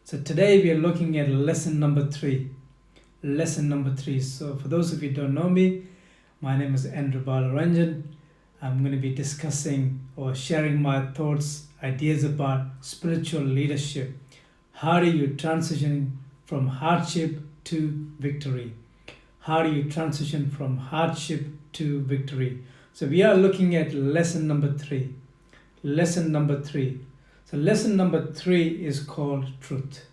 So today we are looking at lesson number 3. Lesson number 3. So for those of you who don't know me, my name is Balaranjan. I'm going to be discussing or sharing my thoughts, ideas about spiritual leadership. How do you transition from hardship to victory? How do you transition from hardship to victory? So we are looking at lesson number 3. Lesson number 3. So lesson number 3 is called truth.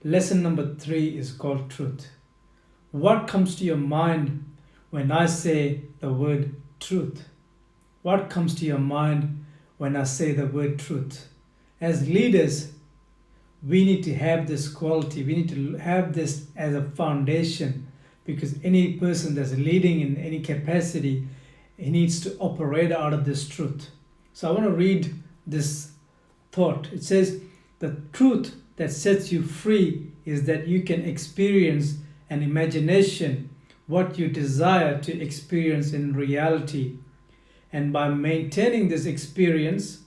Lesson number 3 is called truth. What comes to your mind when I say the word truth? What comes to your mind when I say the word truth? As leaders, we need to have this quality. We need to have this as a foundation, because any person that's leading in any capacity, he needs to operate out of this truth. So I want to read this thought. It says, the truth that sets you free is that you can experience an imagination what you desire to experience in reality. And by maintaining this experience,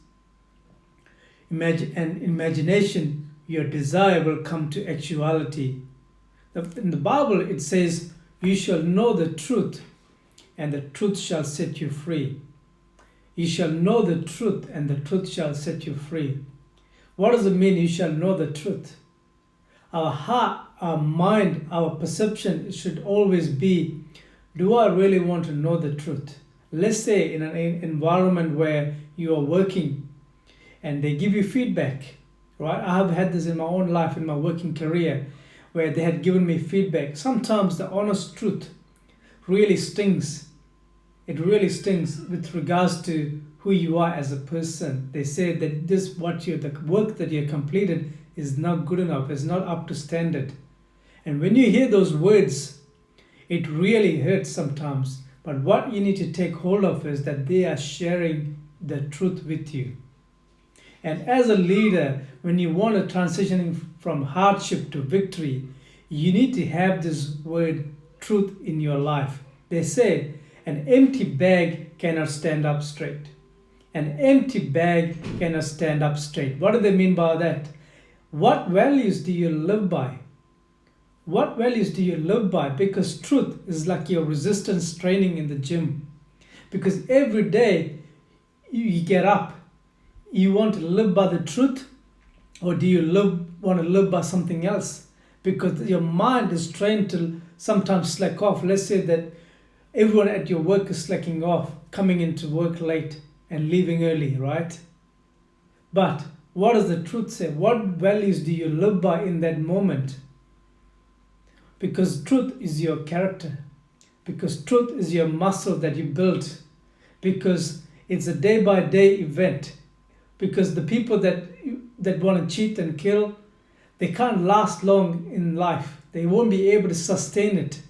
imagination, your desire will come to actuality. In the Bible, it says, you shall know the truth, and the truth shall set you free. You shall know the truth, and the truth shall set you free. What does it mean, you shall know the truth? Our heart, our mind, our perception should always be, do I really want to know the truth? Let's say in an environment where you are working and they give you feedback, right? I have had this in my own life, in my working career, where they had given me feedback. Sometimes the honest truth really stings. It really stings with regards to who you are as a person. They say that the work that you completed is not good enough, is not up to standard. And when you hear those words, it really hurts sometimes. But what you need to take hold of is that they are sharing the truth with you. And as a leader, when you want to transition from hardship to victory, you need to have this word truth in your life. They say, an empty bag cannot stand up straight. An empty bag cannot stand up straight. What do they mean by that? What values do you live by? What values do you live by? Because truth is like your resistance training in the gym. Because every day you get up, you want to live by the truth, or do you want to live by something else? Because your mind is trained to sometimes slack off. Let's say that everyone at your work is slacking off, coming into work late and leaving early, right? But what does the truth say? What values do you live by in that moment? Because truth is your character. Because truth is your muscle that you built. Because it's a day-by-day event. Because the people that want to cheat and kill, they can't last long in life. They won't be able to sustain it.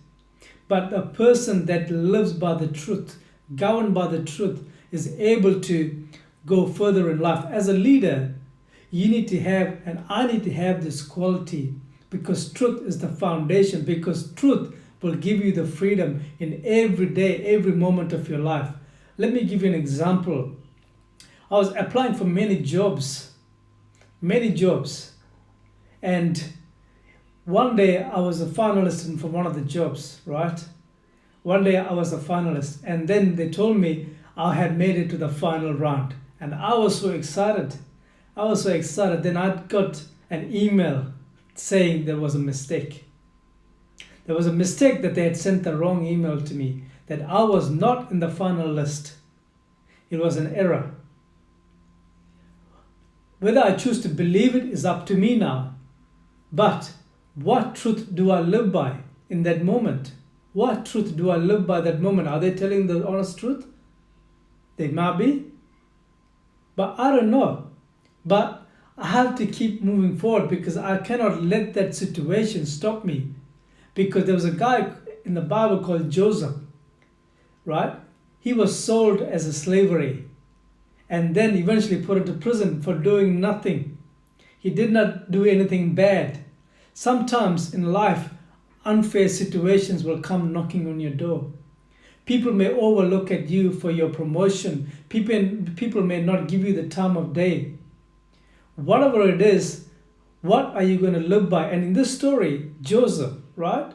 But a person that lives by the truth, governed by the truth, is able to go further in life. As a leader, you need to have, and I need to have this quality, because truth is the foundation, because truth will give you the freedom in every day, every moment of your life. Let me give you an example. I was applying for many jobs. And one day I was a finalist for one of the jobs, right? One day I was a finalist, and then they told me I had made it to the final round. And I was so excited. Then I got an email saying there was a mistake. There was a mistake, that they had sent the wrong email to me, that I was not in the final list. It was an error. Whether I choose to believe it is up to me now. But what truth do I live by in that moment? What truth do I live by that moment? Are they telling the honest truth? They might be. But I don't know. But I have to keep moving forward, because I cannot let that situation stop me. Because there was a guy in the Bible called Joseph, right? He was sold as a slavery and then eventually put into prison for doing nothing. He did not do anything bad. Sometimes in life, unfair situations will come knocking on your door. People may overlook at you for your promotion. People may not give you the time of day. Whatever it is, What are you going to live by? And in this story, Joseph, right?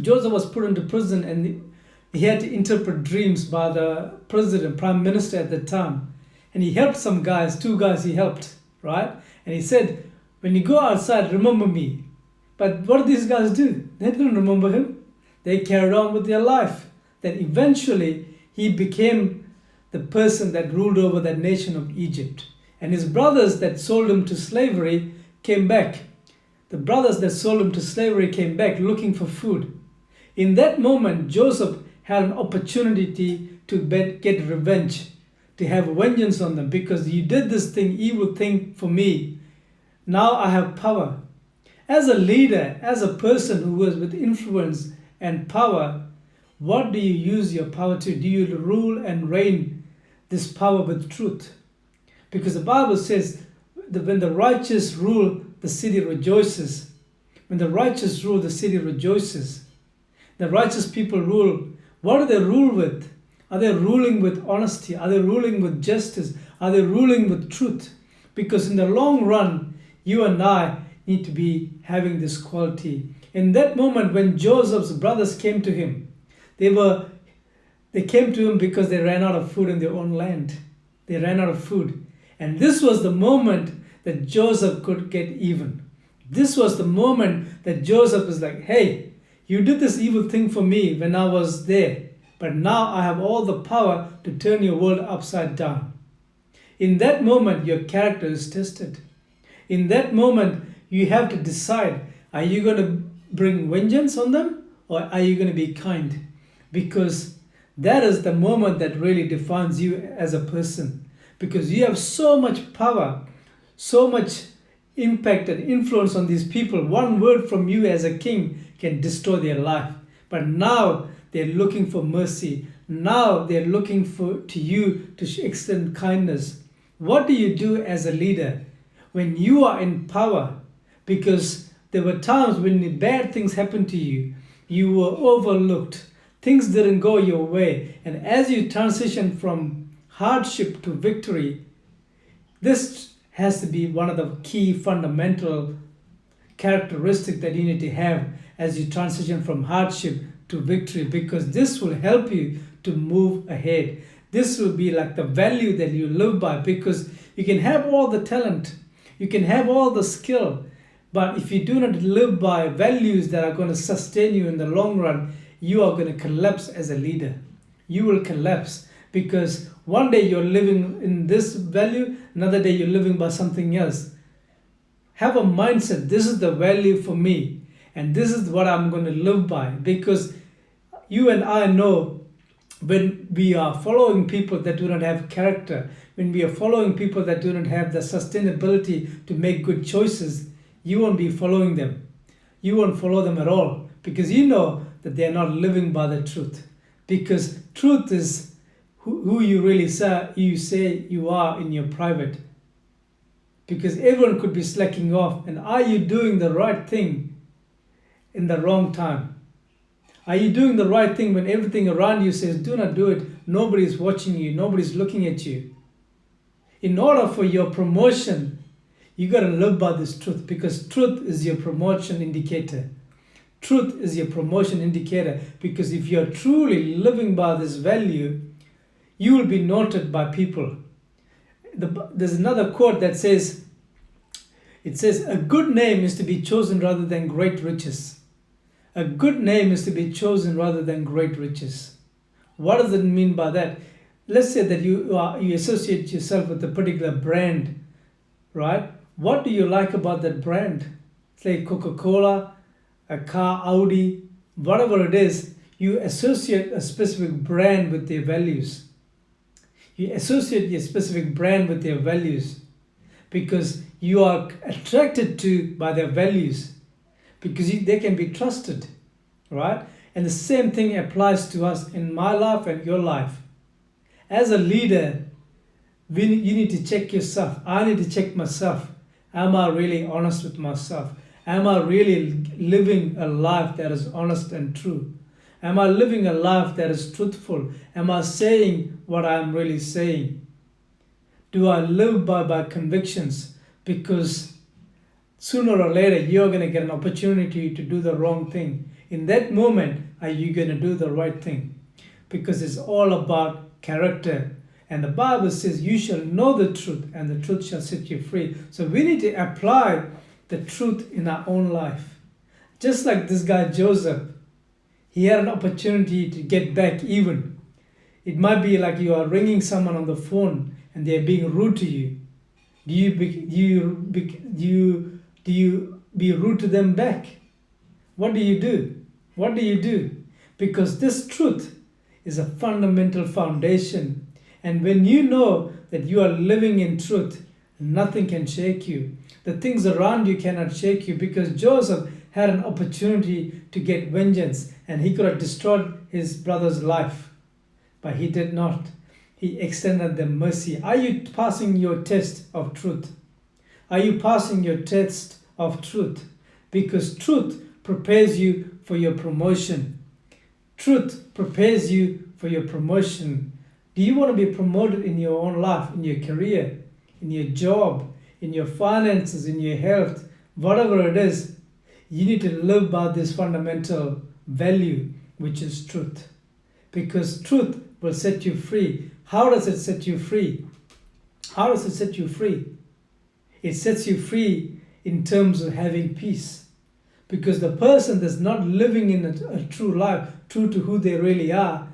Joseph was put into prison and he had to interpret dreams by the president, prime minister at the time. And he helped some guys, two guys he helped, right? And he said, when you go outside, remember me. But what did these guys do? They didn't remember him. They carried on with their life. Then eventually he became the person that ruled over that nation of Egypt. And his brothers that sold him to slavery came back. The brothers that sold him to slavery came back looking for food. In that moment, Joseph had an opportunity to get revenge, to have vengeance on them, because you did this thing, evil thing for me. Now I have power. As a leader, as a person who is with influence and power, what do you use your power to? Do you rule and reign this power with truth? Because the Bible says that when the righteous rule, the city rejoices. When the righteous rule, the city rejoices. The righteous people rule. What do they rule with? Are they ruling with honesty? Are they ruling with justice? Are they ruling with truth? Because in the long run, you and I need to be having this quality. In that moment when Joseph's brothers came to him, they came to him because they ran out of food in their own land. They ran out of food. And this was the moment that Joseph could get even. This was the moment that Joseph was like, hey, you did this evil thing for me when I was there, but now I have all the power to turn your world upside down. In that moment, your character is tested. In that moment, you have to decide, are you going to bring vengeance on them or are you going to be kind? Because that is the moment that really defines you as a person. Because you have so much power, so much impact and influence on these people. One word from you as a king can destroy their life. But now they're looking for mercy. Now they're looking to you to extend kindness. What do you do as a leader when you are in power? Because there were times when bad things happened to you. You were overlooked. Things didn't go your way. And as you transition from hardship to victory, this has to be one of the key fundamental characteristics that you need to have as you transition from hardship to victory, because this will help you to move ahead. This will be like the value that you live by, because you can have all the talent, you can have all the skill, but if you do not live by values that are going to sustain you in the long run, you are going to collapse as a leader. You will collapse because one day you're living in this value, another day you're living by something else. Have a mindset, this is the value for me, and this is what I'm going to live by, because you and I know when we are following people that do not have character, when we are following people that do not have the sustainability to make good choices, you won't be following them. You won't follow them at all, because you know that they are not living by the truth. Because truth is who you really say you are in your private. Because everyone could be slacking off. And are you doing the right thing in the wrong time? Are you doing the right thing when everything around you says, do not do it, nobody's watching you, nobody's looking at you? In order for your promotion, you got to live by this truth, because truth is your promotion indicator. Truth is your promotion indicator, because if you're truly living by this value, you will be noted by people. There's another quote that says, it says, a good name is to be chosen rather than great riches. A good name is to be chosen rather than great riches. What does it mean by that? Let's say that you associate yourself with a particular brand, right? What do you like about that brand? Say Coca-Cola, a car, Audi, whatever it is, you associate a specific brand with their values. You associate your specific brand with their values because you are attracted to by their values, because they can be trusted, right? And the same thing applies to us in my life and your life. As a leader, you need to check yourself. I need to check myself. Am I really honest with myself? Am I really living a life that is honest and true? Am I living a life that is truthful? Am I saying what I'm really saying? Do I live by convictions? Because Sooner or later, you're going to get an opportunity to do the wrong thing. In that moment, are you going to do the right thing? Because it's all about character. And the Bible says, you shall know the truth, and the truth shall set you free. So we need to apply the truth in our own life. Just like this guy Joseph, he had an opportunity to get back even. It might be like you are ringing someone on the phone and they're being rude to you. Do you be rude to them back? What do you do? What do you do? Because this truth is a fundamental foundation. And when you know that you are living in truth, nothing can shake you. The things around you cannot shake you, because Joseph had an opportunity to get vengeance and he could have destroyed his brother's life. But he did not. He extended them mercy. Are you passing your test of truth? Are you passing your test of truth? Because truth prepares you for your promotion. Truth prepares you for your promotion. Do you want to be promoted in your own life, in your career, in your job, in your finances, in your health, whatever it is? You need to live by this fundamental value, which is truth. Because truth will set you free. How does it set you free? How does it set you free? It sets you free in terms of having peace. Because the person that's not living in a true life, true to who they really are,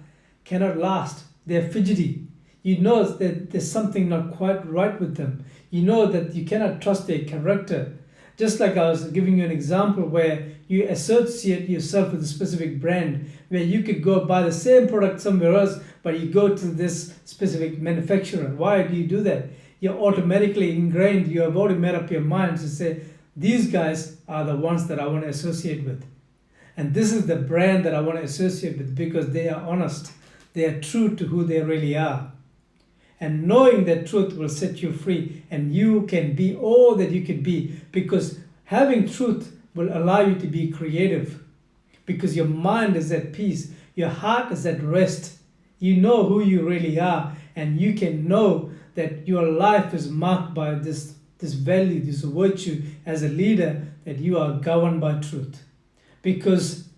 cannot last. They're fidgety. You know that there's something not quite right with them. You know that you cannot trust their character. Just like I was giving you an example where you associate yourself with a specific brand, where you could go buy the same product somewhere else, but you go to this specific manufacturer. Why do you do that? You're automatically ingrained. You have already made up your mind to say, these guys are the ones that I want to associate with. And this is the brand that I want to associate with, because they are honest. They are true to who they really are. And knowing that truth will set you free, and you can be all that you can be, because having truth will allow you to be creative, because your mind is at peace, your heart is at rest. You know who you really are, and you can know that your life is marked by this value, this virtue as a leader, that you are governed by truth. Because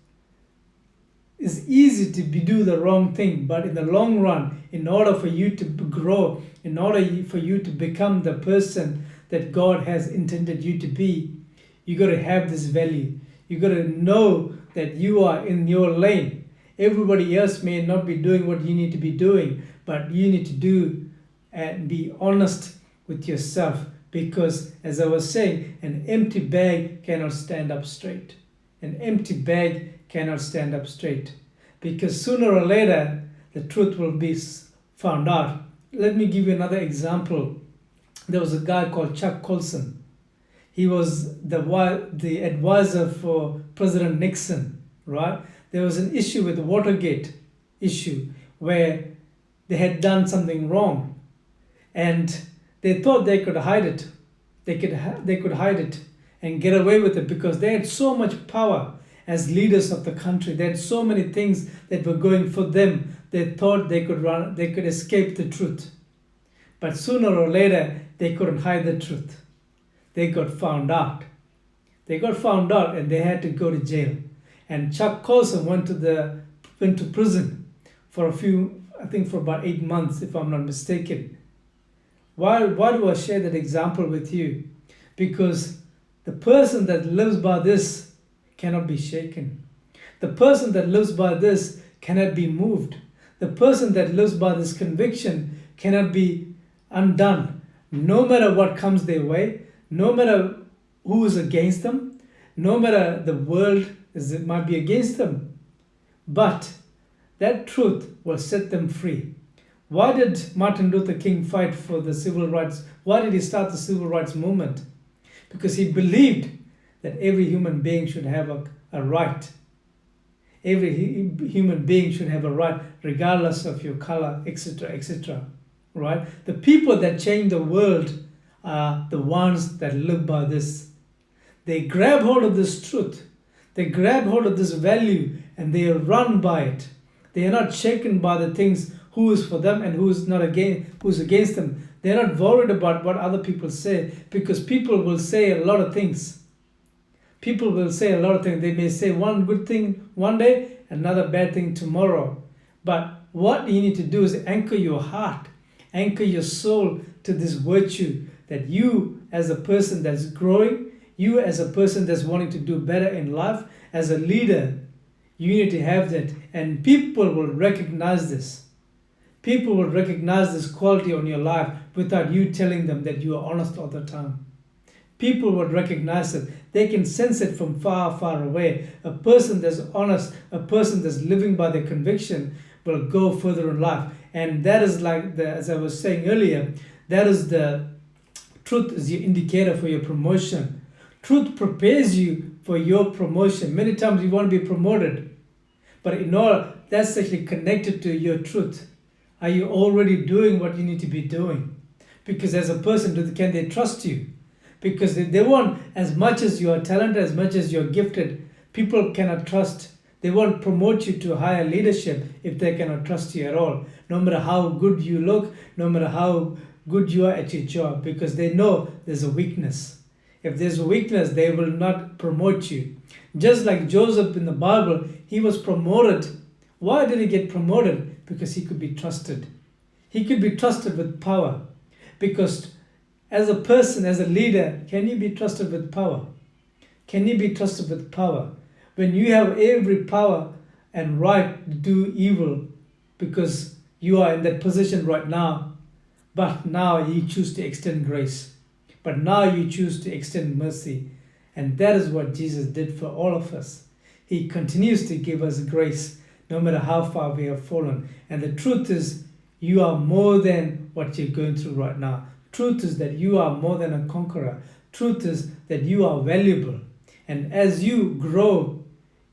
it's easy to do the wrong thing, but in the long run, in order for you to grow, in order for you to become the person that God has intended you to be, you got to have this value. You got to know that you are in your lane. Everybody else may not be doing what you need to be doing, but you need to do and be honest with yourself. Because, as I was saying, an empty bag cannot stand up straight. An empty bag cannot stand up straight. Because sooner or later, the truth will be found out. Let me give you another example. There was a guy called Chuck Colson. He was the advisor for President Nixon, right? There was an issue with the Watergate issue where they had done something wrong, and they thought they could hide it. They could hide it and get away with it, because they had so much power as leaders of the country. They had so many things that were going for them. They thought they could escape the truth. But sooner or later, they couldn't hide the truth. They got found out. They got found out, and they had to go to jail. And Chuck Colson went to prison for for about 8 months, if I'm not mistaken. Why do I share that example with you? Because the person that lives by this cannot be shaken. The person that lives by this cannot be moved. The person that lives by this conviction cannot be undone. No matter what comes their way, no matter who is against them, no matter the world might be against them. But that truth will set them free. Why did Martin Luther King fight for the civil rights? Why did he start the civil rights movement? Because he believed that every human being should have a right. Every human being should have a right, regardless of your color, etc., etc. Right? The people that change the world are the ones that live by this. They grab hold of this truth. They grab hold of this value, and they run by it. They are not shaken by the things who is for them and who's against them. They're not worried about what other people say, because people will say a lot of things. People will say a lot of things. They may say one good thing one day, another bad thing tomorrow. But what you need to do is anchor your heart, anchor your soul to this virtue, that you as a person that's growing, you as a person that's wanting to do better in life, as a leader, you need to have that. And people will recognize this. People will recognize this quality on your life without you telling them that you are honest all the time. People will recognize it. They can sense it from far, far away. A person that's honest, a person that's living by their conviction will go further in life. And that is like, as I was saying earlier, that is the truth is your indicator for your promotion. Truth prepares you for your promotion. Many times you want to be promoted, but in order, that's actually connected to your truth. Are you already doing what you need to be doing? Because as a person, can they trust you? Because they want, as much as you are talented, as much as you're gifted, people cannot trust. They won't promote you to higher leadership if they cannot trust you at all. No matter how good you look, no matter how good you are at your job, because they know there's a weakness. If there's a weakness, they will not promote you. Just like Joseph in the Bible, he was promoted. Why did he get promoted? Because he could be trusted. He could be trusted with power. Because as a person, as a leader, can you be trusted with power? Can you be trusted with power? When you have every power and right to do evil because you are in that position right now, but now you choose to extend grace. But now you choose to extend mercy. And that is what Jesus did for all of us. He continues to give us grace no matter how far we have fallen. And the truth is, you are more than what you're going through right now. Truth is that you are more than a conqueror. Truth is that you are valuable. And as you grow,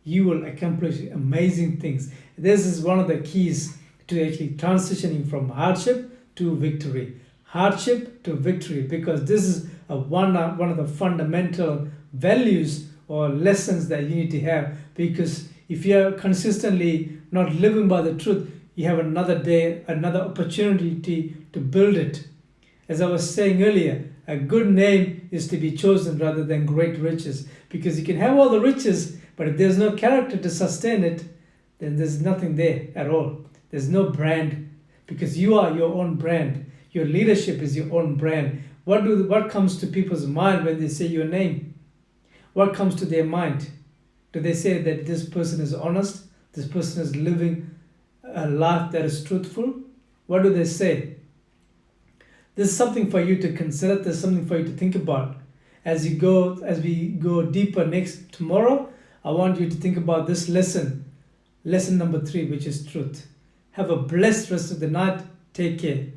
you will accomplish amazing things. This is one of the keys to actually transitioning from hardship to victory. Hardship to victory, because this is one of the fundamental values or lessons that you need to have. Because if you are consistently not living by the truth, you have another day, another opportunity to build it. As I was saying earlier, a good name is to be chosen rather than great riches. Because you can have all the riches, but if there's no character to sustain it, then there's nothing there at all. There's no brand, because you are your own brand. Your leadership is your own brand. What comes to people's mind when they say your name? What comes to their mind? Do they say that this person is honest? This person is living a life that is truthful? What do they say? There's something for you to consider. There's something for you to think about. As we go deeper tomorrow, I want you to think about this lesson. Lesson number 3, which is truth. Have a blessed rest of the night. Take care.